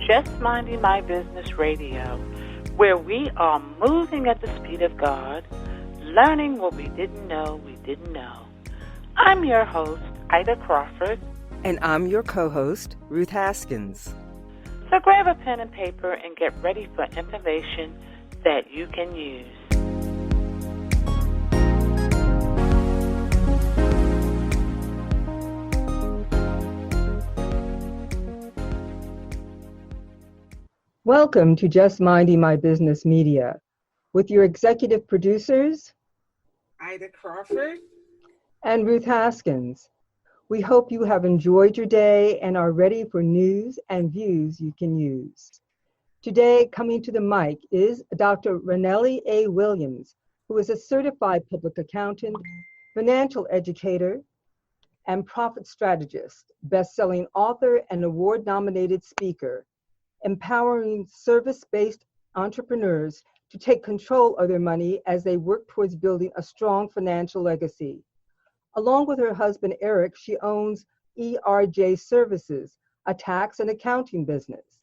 Just Minding My Business Radio, where we are moving at the speed of God, learning what we didn't know we didn't know. I'm your host, Ida Crawford. And I'm your co-host, Ruth Haskins. So grab a pen and paper and get ready for information that you can use. Welcome to Just Minding My Business Media with your executive producers, Ida Crawford and Ruth Haskins. We hope you have enjoyed your day and are ready for news and views you can use. Today, coming to the mic is Dr. Ranelli A. Williams, who is a certified public accountant, financial educator, and profit strategist, best-selling author, and award-nominated speaker, empowering service-based entrepreneurs to take control of their money as they work towards building a strong financial legacy. Along with her husband, Eric, she owns ERJ Services, a tax and accounting business.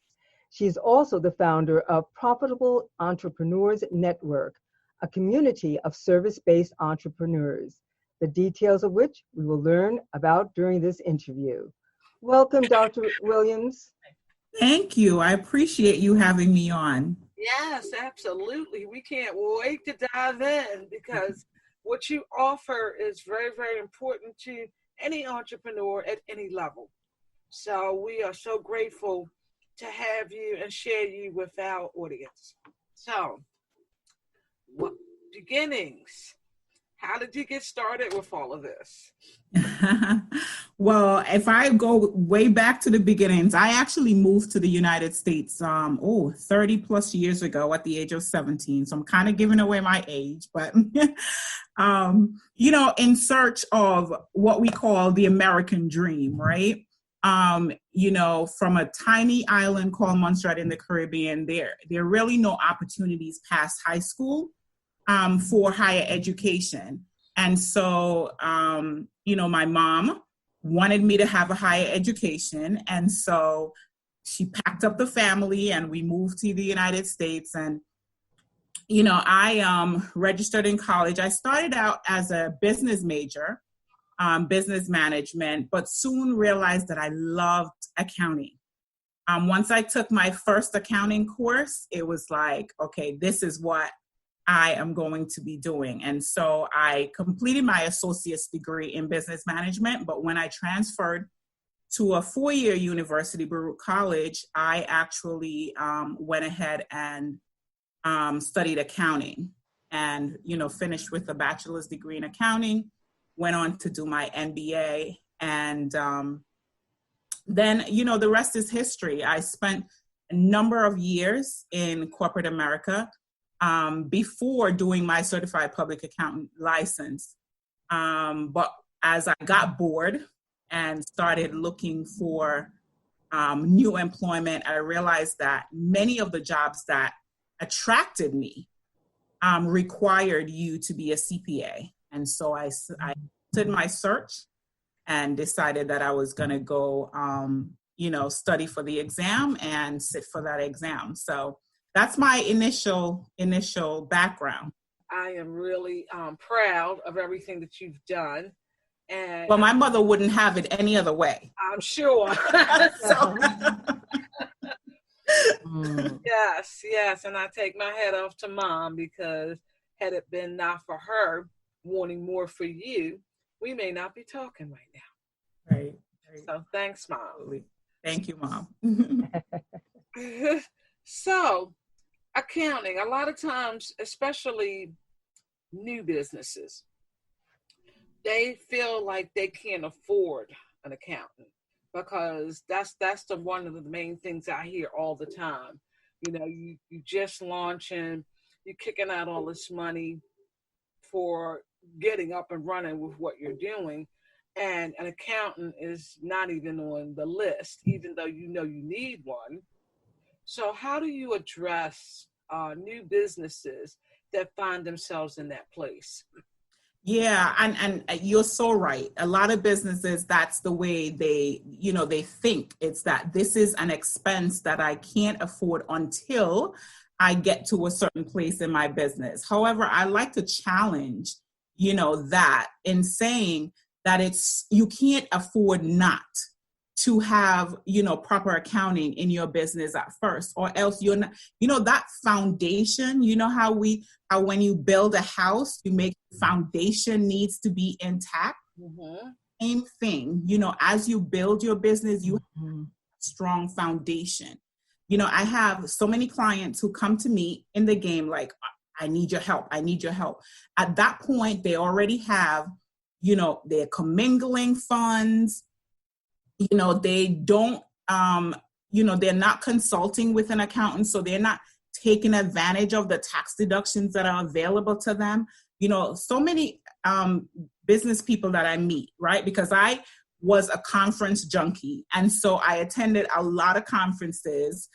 She's also the founder of Profitable Entrepreneurs Network, a community of service-based entrepreneurs, the details of which we will learn about during this interview. Welcome, Dr. Williams. Thank you. I appreciate you having me on. Yes, absolutely. We can't wait to dive in because what you offer is very, very important to any entrepreneur at any level. So we are so grateful to have you and share you with our audience. So, beginnings. How did you get started with all of this? Well, if I go way back to the beginnings, I actually moved to the United States 30 plus years ago at the age of 17. So I'm kind of giving away my age, but, in search of what we call the American dream, right? From a tiny island called Montserrat in the Caribbean, there are really no opportunities past high school for higher education. And so, my mom wanted me to have a higher education. And so she packed up the family and we moved to the United States. And, I registered in college. I started out as a business major, business management, but soon realized that I loved accounting. Once I took my first accounting course, it was like, okay, this is what I am going to be doing. And so I completed my associate's degree in business management, but when I transferred to a 4-year university, Baruch College, I actually went ahead and studied accounting and, finished with a bachelor's degree in accounting, went on to do my MBA. And then, the rest is history. I spent a number of years in corporate America before doing my certified public accountant license. But as I got bored and started looking for new employment, I realized that many of the jobs that attracted me required you to be a CPA. And so I did my search and decided that I was going to go, study for the exam and sit for that exam. So that's my initial background. I am really proud of everything that you've done. And well, my mother wouldn't have it any other way. I'm sure. Yes. And I take my hat off to Mom because had it been not for her wanting more for you, we may not be talking right now. Right. So thanks, Mom. Absolutely. Thank you, Mom. So, accounting, a lot of times, especially new businesses, they feel like they can't afford an accountant because that's one of the main things I hear all the time. You just launching, you're kicking out all this money for getting up and running with what you're doing, and an accountant is not even on the list, even though you need one. So how do you address new businesses that find themselves in that place? Yeah, and you're so right. A lot of businesses, that's the way they think. It's that this is an expense that I can't afford until I get to a certain place in my business. However, I like to challenge, that in saying that you can't afford not to have, proper accounting in your business at first, or else you're not, that foundation, how when you build a house, you make the foundation needs to be intact. Mm-hmm. Same thing, as you build your business, you have a strong foundation. I have so many clients who come to me in the game like, I need your help. I need your help. At that point, they already have, they're commingling funds. They don't, they're not consulting with an accountant, so they're not taking advantage of the tax deductions that are available to them. So many business people that I meet, right? Because I was a conference junkie. And so I attended a lot of conferences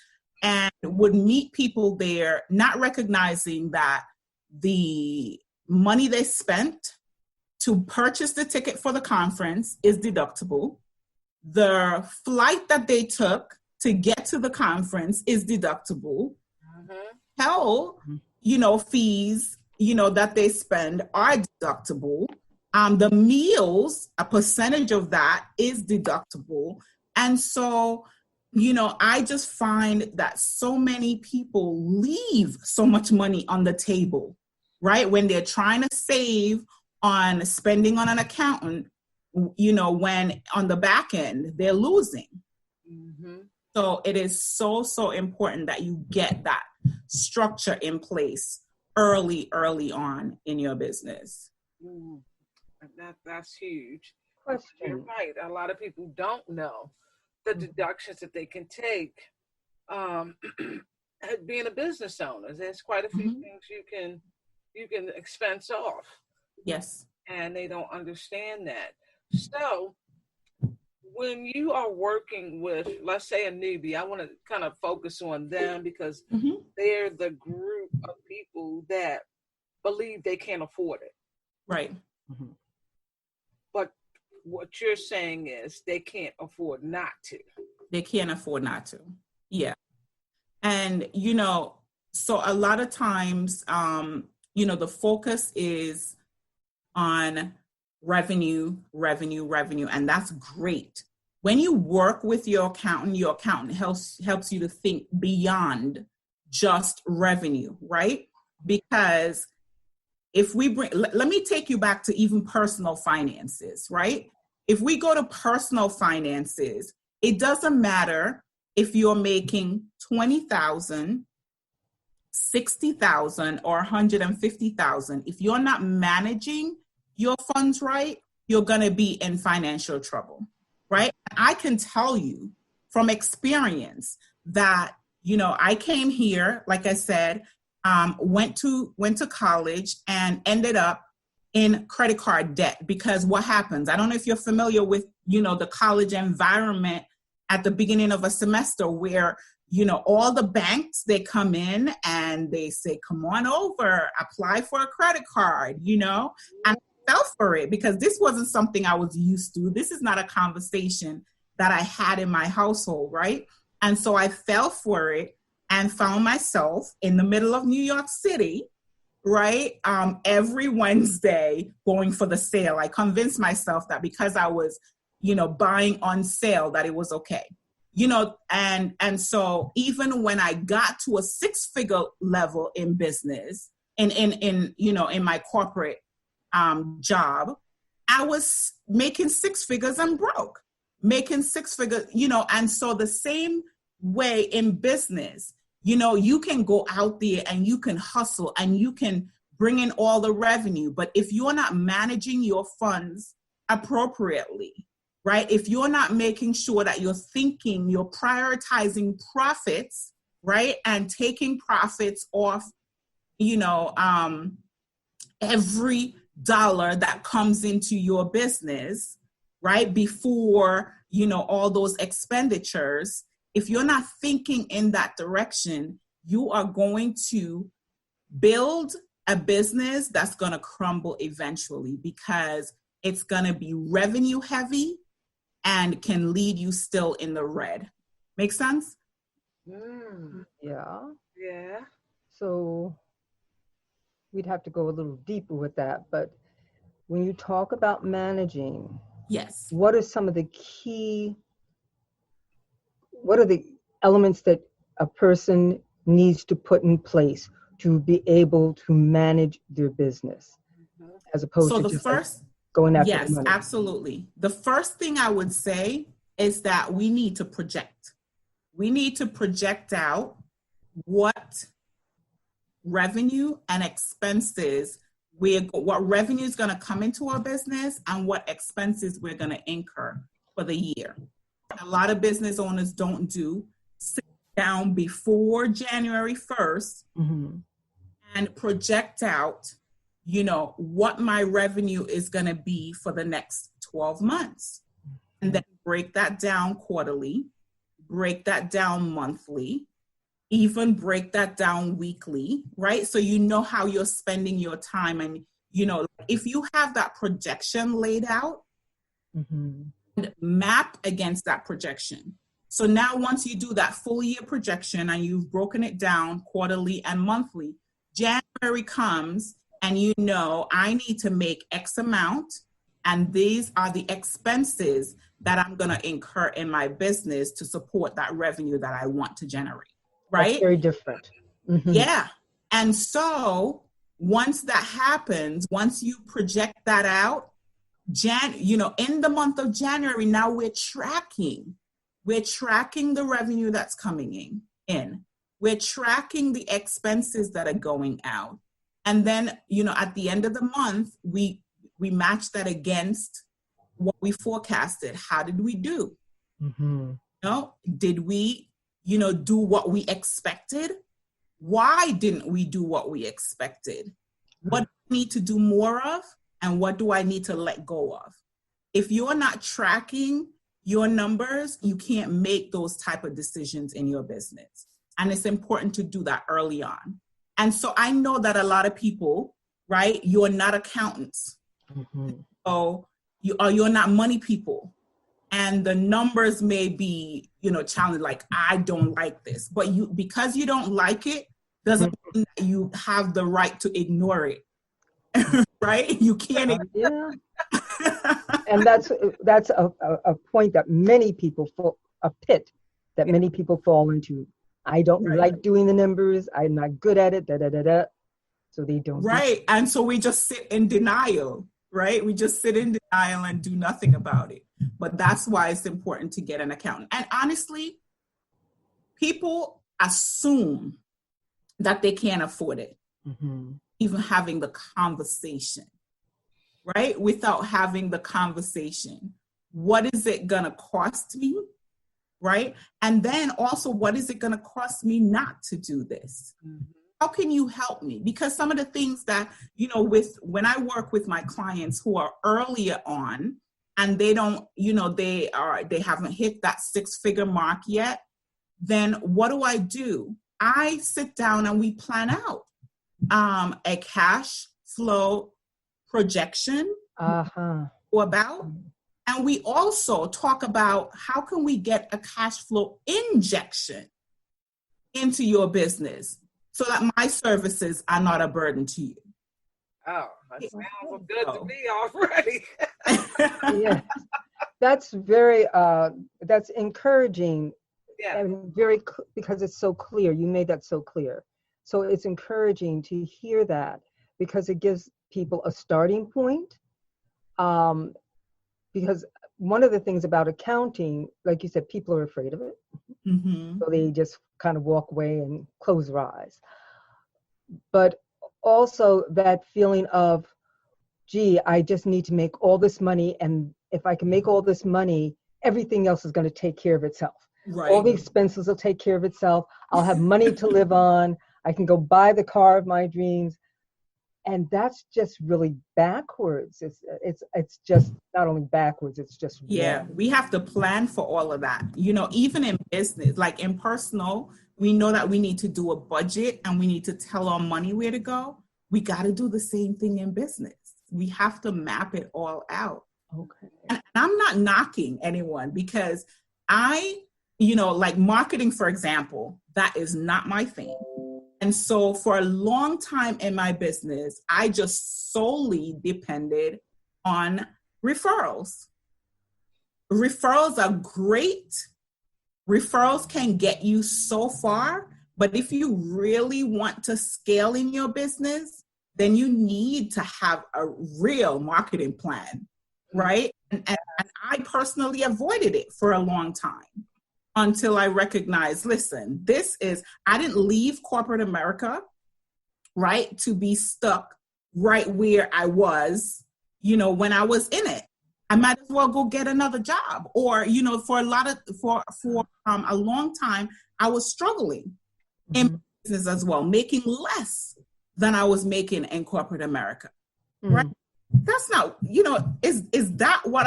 and would meet people there, not recognizing that the money they spent to purchase the ticket for the conference is deductible. The flight that they took to get to the conference is deductible. Hell, fees, that they spend are deductible. The meals, a percentage of that is deductible. And so, I just find that so many people leave so much money on the table, right? When they're trying to save on spending on an accountant, when on the back end, they're losing. Mm-hmm. So it is so, so important that you get that structure in place early on in your business. That's huge. Question. You're right. A lot of people don't know the deductions that they can take being a business owner. There's quite a few things you can expense off. Yes. And they don't understand that. So when you are working with, let's say, a newbie, I want to kind of focus on them because they're the group of people that believe they can't afford it. Right. Mm-hmm. But what you're saying is they can't afford not to. They can't afford not to. Yeah. And, so a lot of times, the focus is on revenue, and that's great. When you work with your accountant helps you to think beyond just revenue, right? Because if we let me take you back to even personal finances, right? If we go to personal finances, it doesn't matter if you're making $20,000, $60,000, or $150,000. If you're not managing your funds right, you're going to be in financial trouble, right? I can tell you from experience that, I came here, like I said, went to college and ended up in credit card debt because what happens? I don't know if you're familiar with, the college environment at the beginning of a semester where, all the banks, they come in and they say, come on over, apply for a credit card, and I fell for it because this wasn't something I was used to. This is not a conversation that I had in my household, right? And so I fell for it and found myself in the middle of New York City, right? Every Wednesday going for the sale. I convinced myself that because I was, buying on sale, that it was okay. And so even when I got to a 6-figure level in business, in my corporate job, I was making 6 figures and broke, making 6 figures, and so the same way in business, you can go out there and you can hustle and you can bring in all the revenue. But if you're not managing your funds appropriately, right? If you're not making sure that you're prioritizing profits, right? And taking profits off, every dollar that comes into your business, right? Before, all those expenditures, if you're not thinking in that direction, you are going to build a business that's going to crumble eventually because it's going to be revenue heavy and can lead you still in the red. Make sense? Yeah. Yeah. So we'd have to go a little deeper with that. But when you talk about managing, yes, what are some of the key, what are the elements that a person needs to put in place to be able to manage their business as opposed to just going after the money? Yes, absolutely. The first thing I would say is that we need to project. We need to project out what revenue and expenses what revenue is going to come into our business and what expenses we're going to incur for the year. A lot of business owners don't do sit down before January 1st and project out, what my revenue is going to be for the next 12 months. And then break that down quarterly, break that down monthly, even break that down weekly, right? So you know how you're spending your time. And, if you have that projection laid out, and map against that projection. So now once you do that full year projection and you've broken it down quarterly and monthly, January comes and I need to make X amount, and these are the expenses that I'm going to incur in my business to support that revenue that I want to generate. Right? That's very different. Yeah. And so once that happens, once you project that out, in the month of January, now we're tracking the revenue that's coming in. We're tracking the expenses that are going out. And then, at the end of the month, we match that against what we forecasted. How did we do? Did we do what we expected? Why didn't we do what we expected? What do we need to do more of? And what do I need to let go of? If you're not tracking your numbers, you can't make those type of decisions in your business. And it's important to do that early on. And so I know that a lot of people, right, you're not accountants. So you're not money people. And the numbers may be, challenging, like, I don't like this. But because you don't like it, doesn't mean that you have the right to ignore it. Right? You can't ignore it. And that's a point that many people many people fall into. I don't like doing the numbers. I'm not good at it. So they don't. Right. And so we just sit in denial. Right? We just sit in denial and do nothing about it. But that's why it's important to get an accountant. And honestly, people assume that they can't afford it, even having the conversation, right? Without having the conversation. What is it going to cost me, right? And then also, what is it going to cost me not to do this? How can you help me? Because some of the things that, when I work with my clients who are earlier on and they don't, they haven't hit that 6-figure mark yet, then what do? I sit down and we plan out a cash flow projection about, and we also talk about how can we get a cash flow injection into your business so that my services are not a burden to you. Oh, that sounds good to me already. Yeah, that's very, that's encouraging. Yeah. And because it's so clear. You made that so clear. So it's encouraging to hear that because it gives people a starting point. Because one of the things about accounting, like you said, people are afraid of it. So they just kind of walk away and close their eyes. But also that feeling of, gee, I just need to make all this money. And if I can make all this money, everything else is going to take care of itself. Right. All the expenses will take care of itself. I'll have money to live on. I can go buy the car of my dreams. And that's just really backwards. It's just not only backwards, it's just wrong. We have to plan for all of that. Even in business, like in personal, we know that we need to do a budget and we need to tell our money where to go. we got to do the same thing in business. We have to map it all out. Okay. And I'm not knocking anyone because like marketing, for example, that is not my thing. And so for a long time in my business, I just solely depended on referrals. Referrals are great. Referrals can get you so far, but if you really want to scale in your business, then you need to have a real marketing plan, right? And I personally avoided it for a long time until I recognized, listen, I didn't leave corporate America, right, to be stuck right where I was, when I was in it. I might as well go get another job. Or, for a long time, I was struggling in business as well, making less than I was making in corporate America, right? That's not, is that what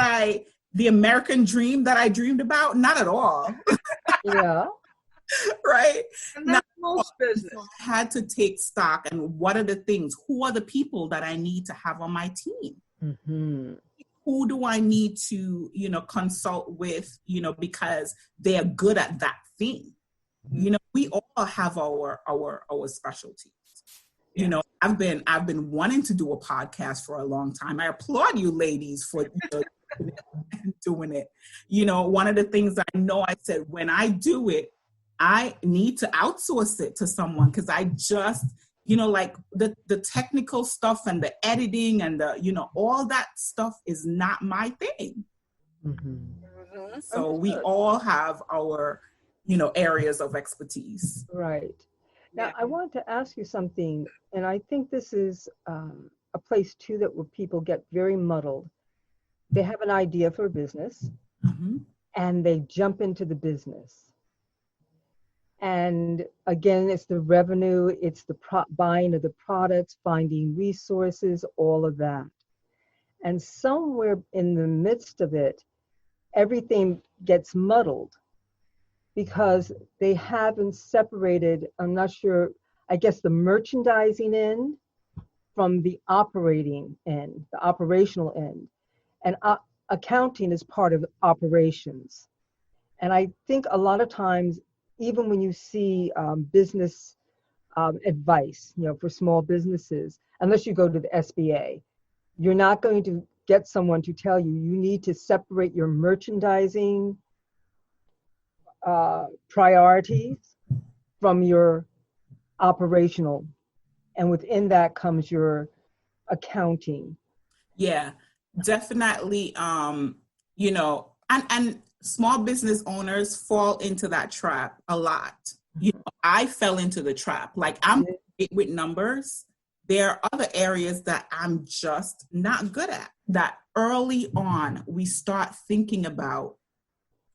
the American dream that I dreamed about? Not at all. Yeah. Right? And that's most business. So I had to take stock and what are the things, who are the people that I need to have on my team? Mm-hmm. Who do I need to, consult with, because they are good at that thing? We all have our specialties. I've been wanting to do a podcast for a long time. I applaud you ladies for doing it. One of the things I know, I said, when I do it, I need to outsource it to someone because I just, like the technical stuff and the editing and the, all that stuff is not my thing. Mm-hmm. So we all have our, areas of expertise. Right. Now, I want to ask you something, and I think this is a place, too, where people get very muddled. They have an idea for a business, and they jump into the business. And again, it's the revenue, it's the buying of the products, finding resources, all of that. And somewhere in the midst of it, everything gets muddled because they haven't separated, I'm not sure, I guess the merchandising end from the operating end, the operational end. And accounting is part of operations. And I think a lot of times, even when you see business advice, for small businesses, unless you go to the SBA, you're not going to get someone to tell you, you need to separate your merchandising priorities from your operational. And within that comes your accounting. Yeah, definitely. And small business owners fall into that trap a lot. I fell into the trap. Like I'm great with numbers. There are other areas that I'm just not good at. That early on, we start thinking about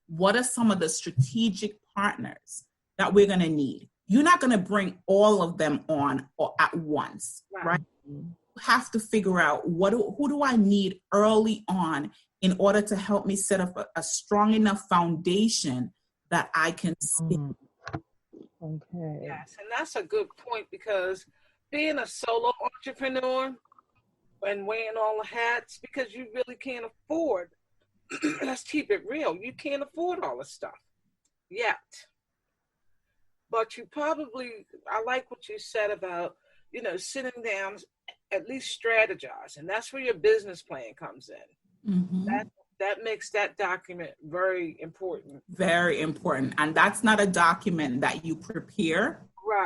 what are some of the strategic partners that we're going to need. You're not going to bring all of them on or at once, right? You have to figure out who do I need early on in order to help me set up a strong enough foundation that I can scale. Okay. Yes, and that's a good point because being a solo entrepreneur and wearing all the hats, because you really can't afford, let's keep it real, you can't afford all this stuff yet. But you probably, I like what you said about, sitting down, at least strategize. And that's where your business plan comes in. Mm-hmm. That makes that document very important. Very important. And that's not a document that you prepare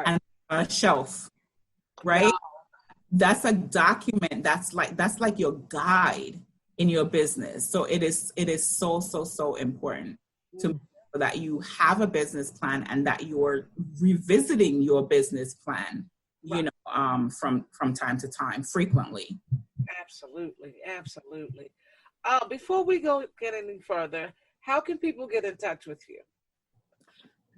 and on a shelf, right? No. That's a document that's like your guide in your business. So it is so important to that you have a business plan and that you're revisiting your business plan, from time to time, frequently. Absolutely. Before we get any further, how can people get in touch with you?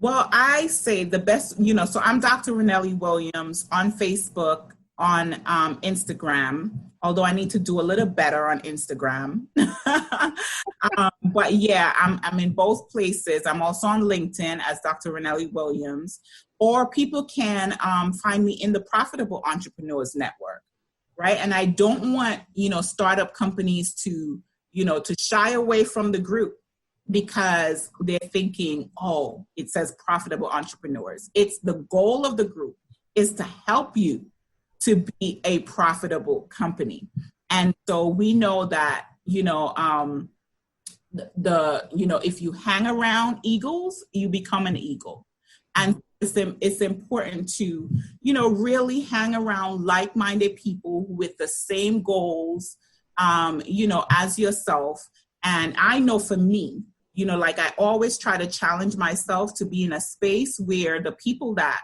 Well, I say the best, so I'm Dr. Ranelli Williams on Facebook. on Instagram, although I need to do a little better on Instagram. But yeah, I'm in both places. I'm also on LinkedIn as Dr. Ranelli Williams, or people can find me in the Profitable Entrepreneurs Network, right? And I don't want, startup companies to shy away from the group because they're thinking, oh, it says Profitable Entrepreneurs. It's the goal of the group is to help you to be a profitable company. And so we know that, if you hang around eagles, you become an eagle. And it's important to, really hang around like-minded people with the same goals, as yourself. And I know for me, I always try to challenge myself to be in a space where the people that,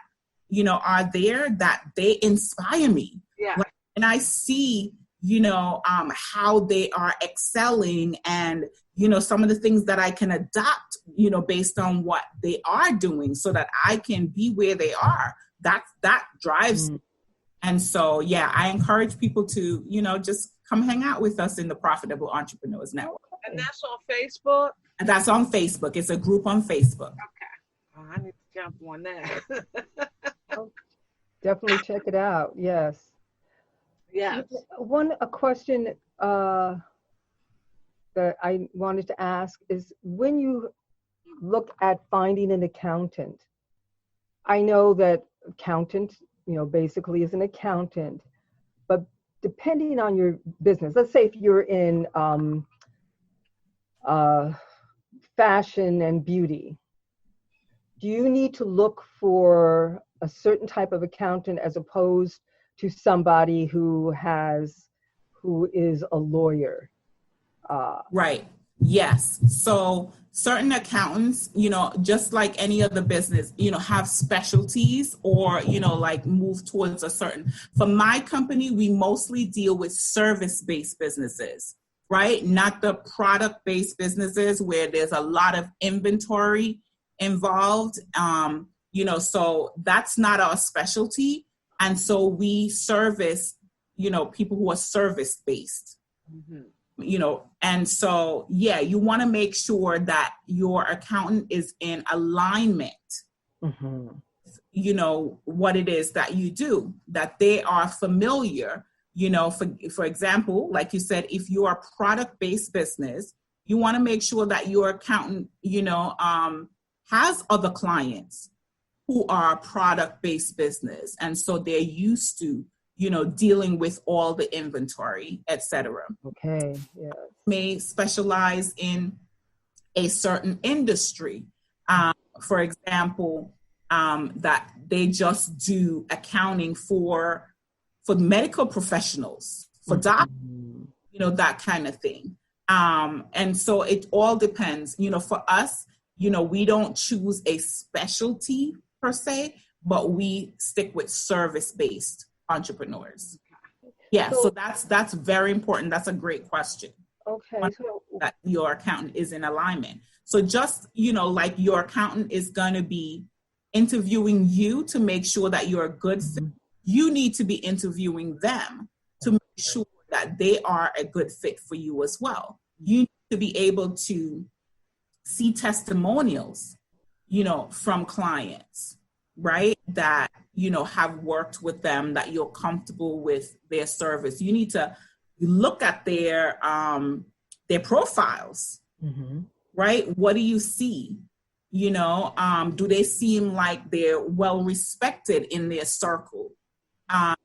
are there, that they inspire me. Yeah. And I see, how they are excelling and, some of the things that I can adopt, based on what they are doing so that I can be where they are. That drives me. And so, yeah, I encourage people to, just come hang out with us in the Profitable Entrepreneurs Network. And that's on Facebook? And that's on Facebook. It's a group on Facebook. Okay. Oh, I need to jump on that. Definitely check it out. Yes. Yes. A question that I wanted to ask is, when you look at finding an accountant, I know that accountant, basically is an accountant, but depending on your business, let's say if you're in fashion and beauty, do you need to look for a certain type of accountant as opposed to somebody who is a lawyer? Right. Yes. So certain accountants, just like any other business, have specialties or, move towards a certain. For my company, we mostly deal with service-based businesses, right? Not the product-based businesses where there's a lot of inventory involved. So that's not our specialty. And so we service, people who are service-based. Mm-hmm. And so, yeah, you want to make sure that your accountant is in alignment, mm-hmm. What it is that you do, that they are familiar, for example, like you said, if you are a product-based business, you want to make sure that your accountant, has other clients who are a product-based business. And so they're used to, dealing with all the inventory, et cetera. Okay. Yeah. May specialize in a certain industry. For example, that they just do accounting for medical professionals, for doctors, that kind of thing. And so it all depends. For us, we don't choose a specialty per se, but we stick with service-based entrepreneurs. Yeah, so that's very important. That's a great question. Okay. So that your accountant is in alignment. So just, like your accountant is going to be interviewing you to make sure that you're a good fit. You need to be interviewing them to make sure that they are a good fit for you as well. You need to be able to see testimonials, from clients, right? That, have worked with them, that you're comfortable with their service. You need to look at their profiles, mm-hmm. right? What do you see? Do they seem like they're well respected in their circle?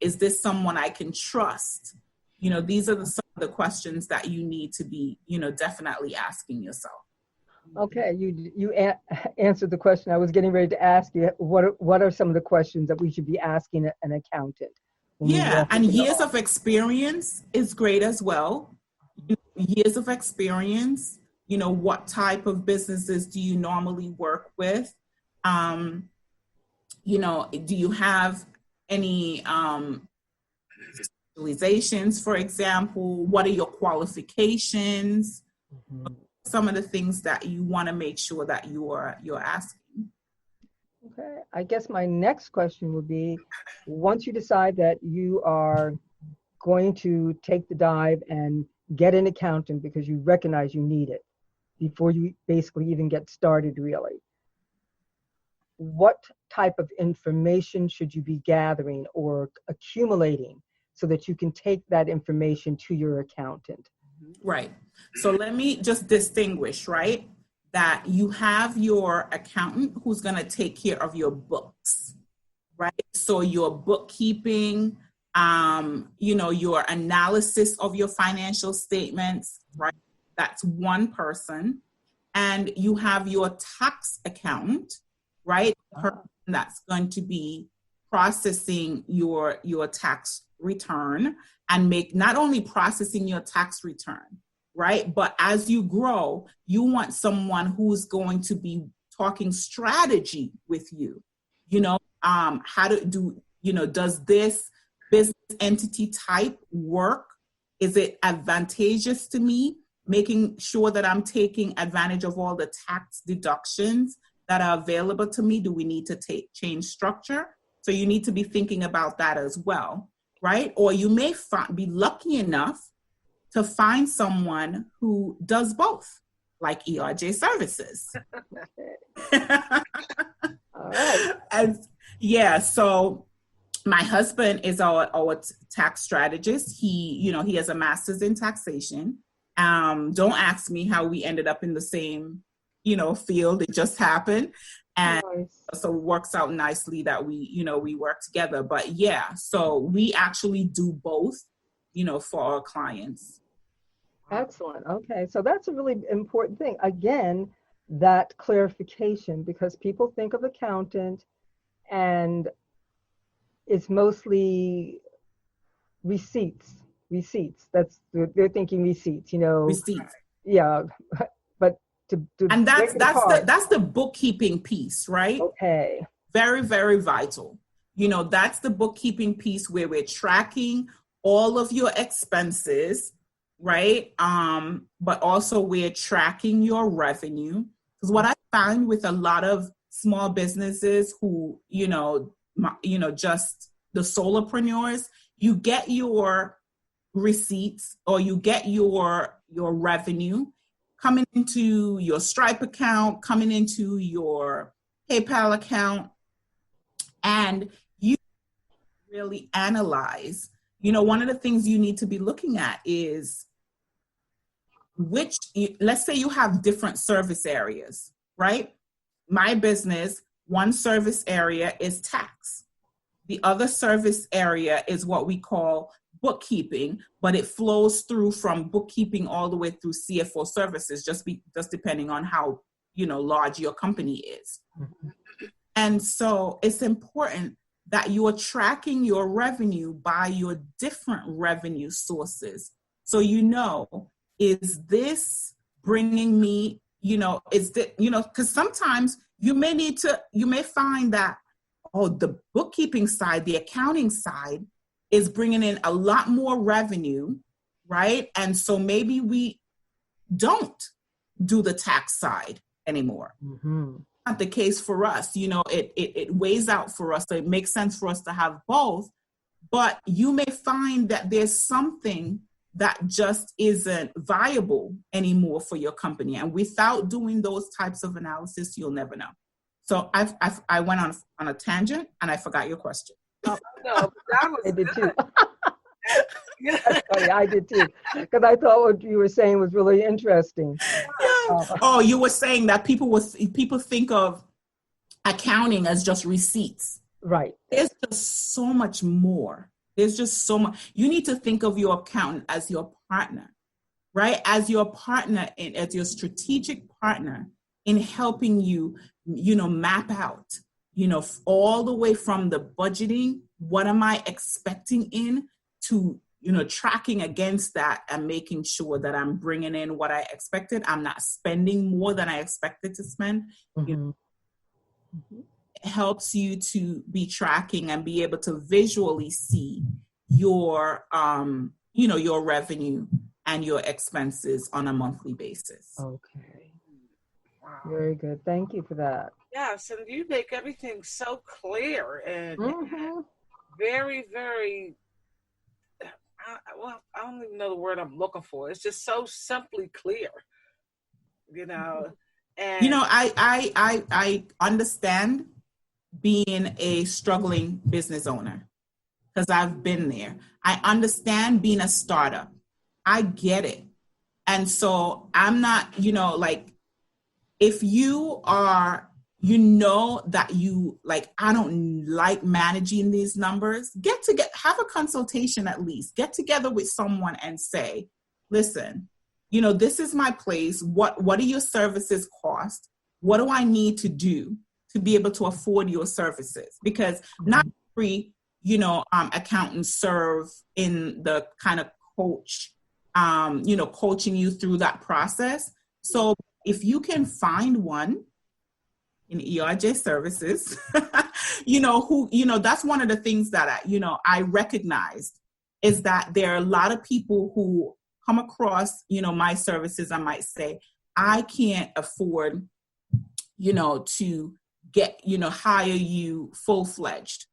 Is this someone I can trust? These are some of the questions that you need to be, definitely asking yourself. Okay, you answered the question I was getting ready to ask you. What are some of the questions that we should be asking an accountant? Yeah, and years of experience is great as well. Years of experience, what type of businesses do you normally work with? Do you have any specializations, for example? What are your qualifications? Mm-hmm. Some of the things that you want to make sure that you're asking. Okay. I guess my next question would be, once you decide that you are going to take the dive and get an accountant because you recognize you need it before you basically even get started, really, what type of information should you be gathering or accumulating so that you can take that information to your accountant? Right. So let me just distinguish, right? That you have your accountant who's going to take care of your books, right? So your bookkeeping, your analysis of your financial statements, right? That's one person. And you have your tax accountant, right? The person that's going to be processing your tax return and not only processing your tax return, right? But as you grow, you want someone who's going to be talking strategy with you, how to do, does this business entity type work? Is it advantageous to me? Making sure that I'm taking advantage of all the tax deductions that are available to me. Do we need to change structure? So you need to be thinking about that as well, right? Or you may be lucky enough to find someone who does both, like ERJ Services. All right. So my husband is our tax strategist. He has a master's in taxation. Don't ask me how we ended up in the same, field. It just happened. And so it works out nicely that we work together. But yeah, so we actually do both, for our clients. Excellent. Okay. So that's a really important thing. Again, that clarification, because people think of accountant and it's mostly receipts. They're thinking receipts, Receipts. Yeah. But and that's the bookkeeping piece, right? Okay. Very, very vital. That's the bookkeeping piece where we're tracking all of your expenses, right? But also we're tracking your revenue. Because what I find with a lot of small businesses who, just the solopreneurs, you get your receipts or you get your revenue coming into your Stripe account, coming into your PayPal account, and you really analyze. One of the things you need to be looking at is let's say you have different service areas, right? My business, one service area is tax. The other service area is what we call bookkeeping, but it flows through from bookkeeping all the way through CFO services, just depending on how, large your company is. Mm-hmm. And so it's important that you are tracking your revenue by your different revenue sources. So, is this bringing me, because sometimes you may find that, the bookkeeping side, the accounting side is bringing in a lot more revenue, right? And so maybe we don't do the tax side anymore. Mm-hmm. Not the case for us. It weighs out for us. So it makes sense for us to have both, but you may find that there's something that just isn't viable anymore for your company. And without doing those types of analysis, you'll never know. So I went on a tangent and I forgot your question. No, that was I did too. I did too, because I thought what you were saying was really interesting. Yeah. You were saying that people think of accounting as just receipts. Right. There's just so much more. There's just so much. You need to think of your accountant as your partner, right? As your partner and as your strategic partner in helping you, map out, all the way from the budgeting, what am I expecting in, to, tracking against that and making sure that I'm bringing in what I expected. I'm not spending more than I expected to spend. Mm-hmm. It helps you to be tracking and be able to visually see your, your revenue and your expenses on a monthly basis. Okay. Wow. Very good. Thank you for that. Yes, and you make everything so clear and very, very. I don't even know the word I'm looking for. It's just so simply clear, you know. And You know, I understand being a struggling business owner because I've been there. I understand being a startup. I get it. And so I'm not, you know, like, if you are, you know, that you like, I don't like managing these numbers, have a consultation at least. Get together with someone and say, listen, you know, this is my place. What do your services cost? What do I need to do to be able to afford your services? Because not every, you know, accountants serve in the kind of coach, you know, coaching you through that process. So if you can find one in ERJ services, you know, who, you know, that's one of the things that I recognized is that there are a lot of people who come across, you know, my services. I might say, I can't afford, you know, to get, you know, hire you full-fledged,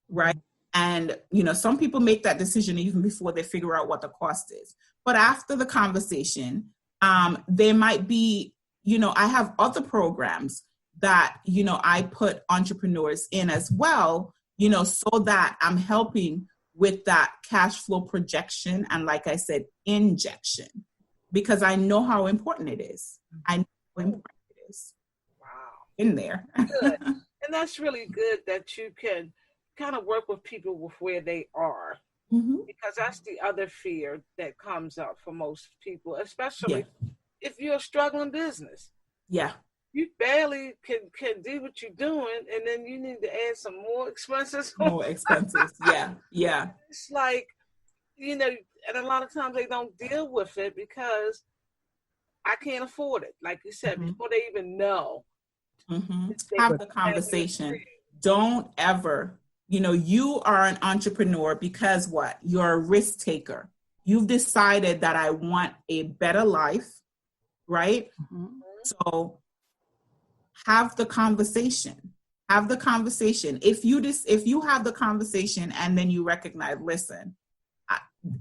right? And, you know, some people make that decision even before they figure out what the cost is. But after the conversation, there might be, you know, I have other programs that, you know, I put entrepreneurs in as well, you know, so that I'm helping with that cash flow projection and, like I said, injection, because I know how important it is. I know how important it is. Wow. In there. Good. And that's really good that you can kind of work with people with where they are. Because that's the other fear that comes up for most people, especially if you're a struggling business. Yeah. You barely can do what you're doing, and then you need to add some more expenses. More expenses. Yeah. It's like, you know, and a lot of times they don't deal with it because I can't afford it. Like you said, before they even know. Have the conversation. Don't ever, you know, you are an entrepreneur because what? You're a risk taker. You've decided that I want a better life, right? So have the conversation. Have the conversation. If you have the conversation and then you recognize, listen,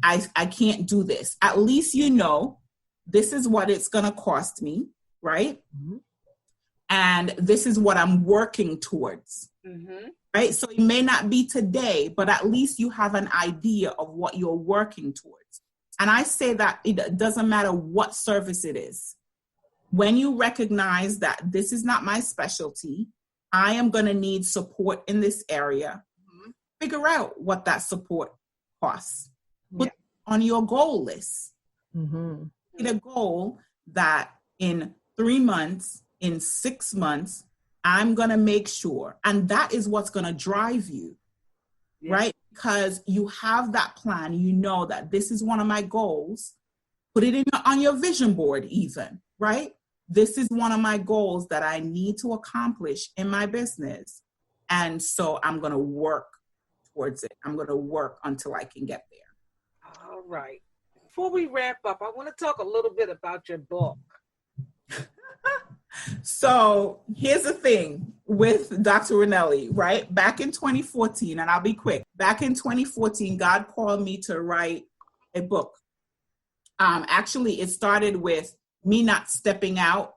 I can't do this. At least you know this is what it's going to cost me, right? And this is what I'm working towards, right? So it may not be today, but at least you have an idea of what you're working towards. And I say that it doesn't matter what service it is. When you recognize that this is not my specialty, I am going to need support in this area, figure out what that support costs. Put it on your goal list. Get a goal that in 3 months, in 6 months, I'm going to make sure. And that is what's going to drive you, right? Because you have that plan. You know that this is one of my goals. Put it on your vision board even, right? This is one of my goals that I need to accomplish in my business. And so I'm going to work towards it. I'm going to work until I can get there. All right. Before we wrap up, I want to talk a little bit about your book. So here's the thing with Dr. Ranelli, right? Back in 2014, and I'll be quick. Back in 2014, God called me to write a book. Actually, it started with me not stepping out,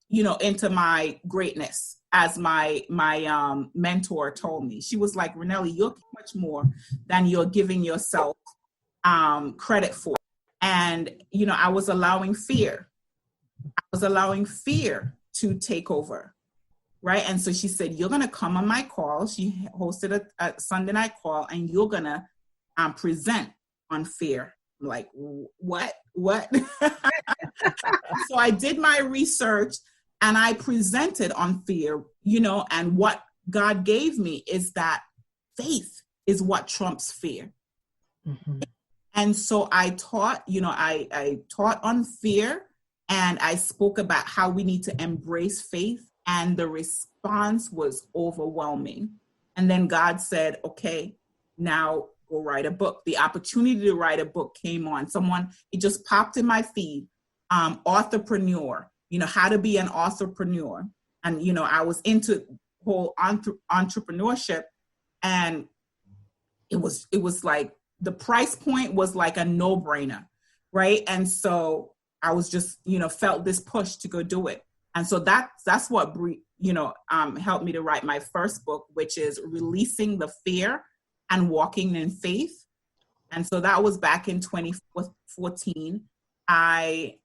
you know, into my greatness, as my mentor told me. She was like, Ranelli, you're much more than you're giving yourself credit for. And, you know, I was allowing fear to take over, right? And so she said, you're going to come on my call. She hosted a Sunday night call, and you're going to present on fear. I'm like, what? So I did my research and I presented on fear, you know, and what God gave me is that faith is what trumps fear. And so I taught, you know, I taught on fear, and I spoke about how we need to embrace faith, and the response was overwhelming. And then God said, okay, now go write a book. The opportunity to write a book came on. It just popped in my feed, authorpreneur, you know, how to be an authorpreneur. And, you know, I was into whole entrepreneurship, and it was like the price point was like a no-brainer, right? And so I was just, you know, felt this push to go do it. And so that's what, you know, helped me to write my first book, which is Releasing the Fear and Walking in Faith. And so that was back in 2014. I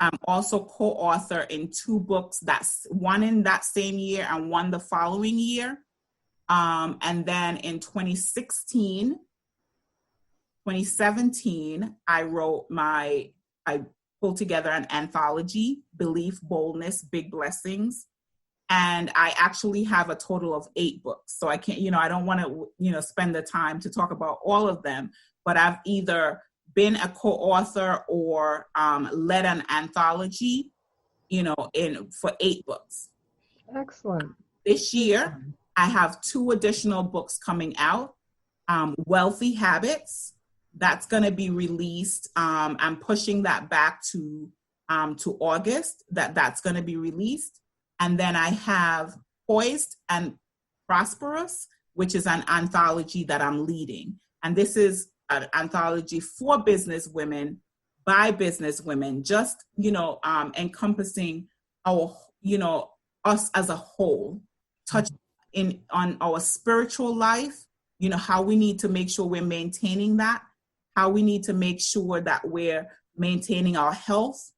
am also co-author in 2 books, that's one in that same year and one the following year. And then in 2017, I pulled together an anthology, Belief, Boldness, Big Blessings. And I actually have a total of 8 books. So I can't, you know, I don't want to, you know, spend the time to talk about all of them, but I've either been a co-author or led an anthology, you know, for 8 books. Excellent. This year, I have 2 additional books coming out. Wealthy Habits, that's going to be released. I'm pushing that back to August, that's going to be released. And then I have Poised and Prosperous, which is an anthology that I'm leading. And this is an anthology for business women, by business women, just, you know, encompassing our, you know, us as a whole, touch on our spiritual life, you know, how we need to make sure we're maintaining that, how we need to make sure that we're maintaining our health.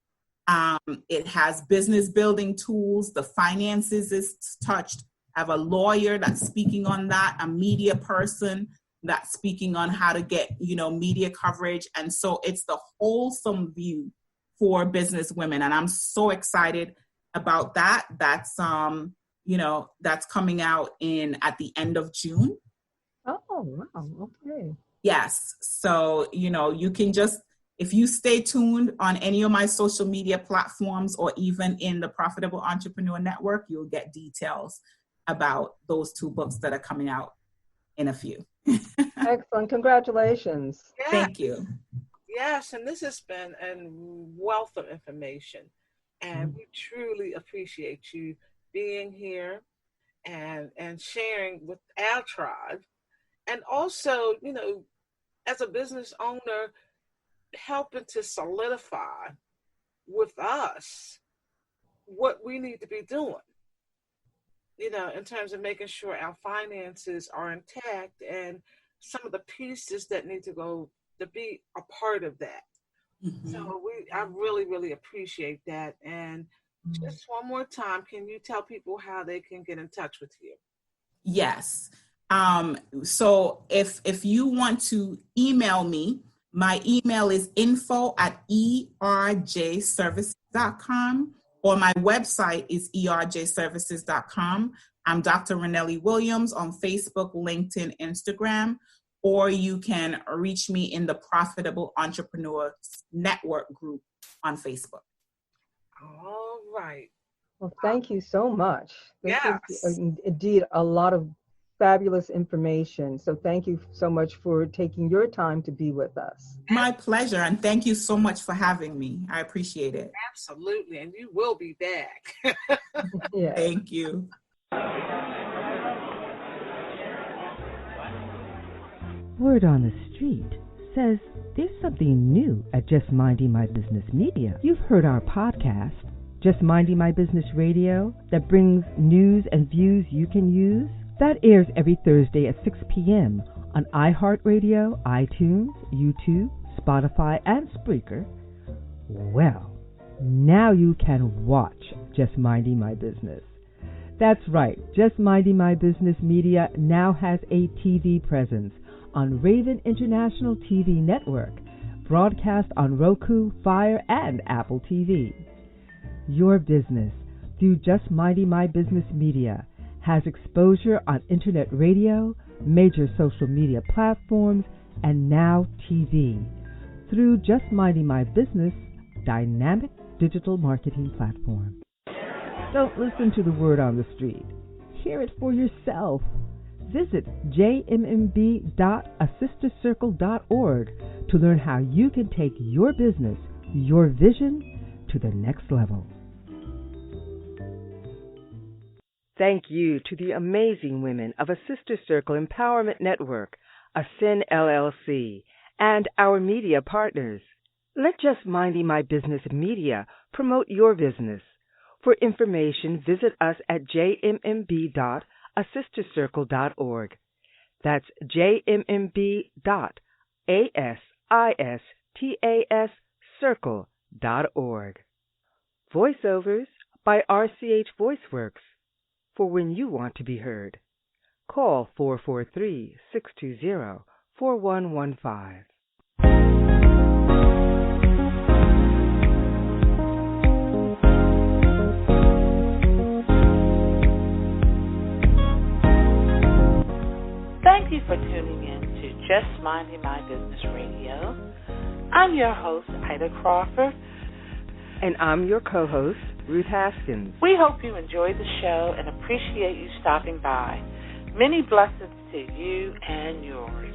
It has business building tools, the finances is touched. I have a lawyer that's speaking on that, a media person that's speaking on how to get, you know, media coverage. And so it's the wholesome view for business women. And I'm so excited about that. That's, you know, that's coming out at the end of June. Oh, wow. Okay. Yes. So, you know, you can just, if you stay tuned on any of my social media platforms or even in the Profitable Entrepreneur Network, you'll get details about those 2 books that are coming out in a few. Excellent. Congratulations. Yeah. Thank you. Yes, and this has been a wealth of information. And we truly appreciate you being here and sharing with our tribe. And also, you know, as a business owner, helping to solidify with us what we need to be doing, you know, in terms of making sure our finances are intact and some of the pieces that need to go to be a part of that. Mm-hmm. So I really, really appreciate that. And just one more time, can you tell people how they can get in touch with you? Yes. So if you want to email me, my email is info@erjservices.com, or my website is erjservices.com. I'm Dr. Ranelli Williams on Facebook, LinkedIn, Instagram, or you can reach me in the Profitable Entrepreneurs Network group on Facebook. All right. Well, thank you so much. This Yes. is indeed a lot of fabulous information. So thank you so much for taking your time to be with us. My pleasure. And thank you so much for having me. I appreciate it. Absolutely. And you will be back. Yeah. Thank you. Word on the street says there's something new at Just Minding My Business Media. You've heard our podcast, Just Minding My Business Radio, that brings news and views you can use. That airs every Thursday at 6 p.m. on iHeartRadio, iTunes, YouTube, Spotify, and Spreaker. Well, now you can watch Just Minding My Business. That's right, Just Minding My Business Media now has a TV presence on Raven International TV Network, broadcast on Roku, Fire, and Apple TV. Your business, through Just Minding My Business Media, has exposure on internet radio, major social media platforms, and now TV through Just Minding My Business dynamic digital marketing platform. Don't listen to the word on the street. Hear it for yourself. Visit jmb.asistercircle.org to learn how you can take your business, your vision, to the next level. Thank you to the amazing women of A Sister Circle Empowerment Network, ASCEN LLC, and our media partners. Let Just Minding My Business Media promote your business. For information, visit us at jmmb.asistercircle.org. That's jmmb.asistaccircle.org. Voiceovers by RCH VoiceWorks. For when you want to be heard. Call 443-620-4115. Thank you for tuning in to Just Minding My Business Radio. I'm your host, Ida Crawford. And I'm your co-host, Ruth Haskins. We hope you enjoyed the show and appreciate you stopping by. Many blessings to you and yours.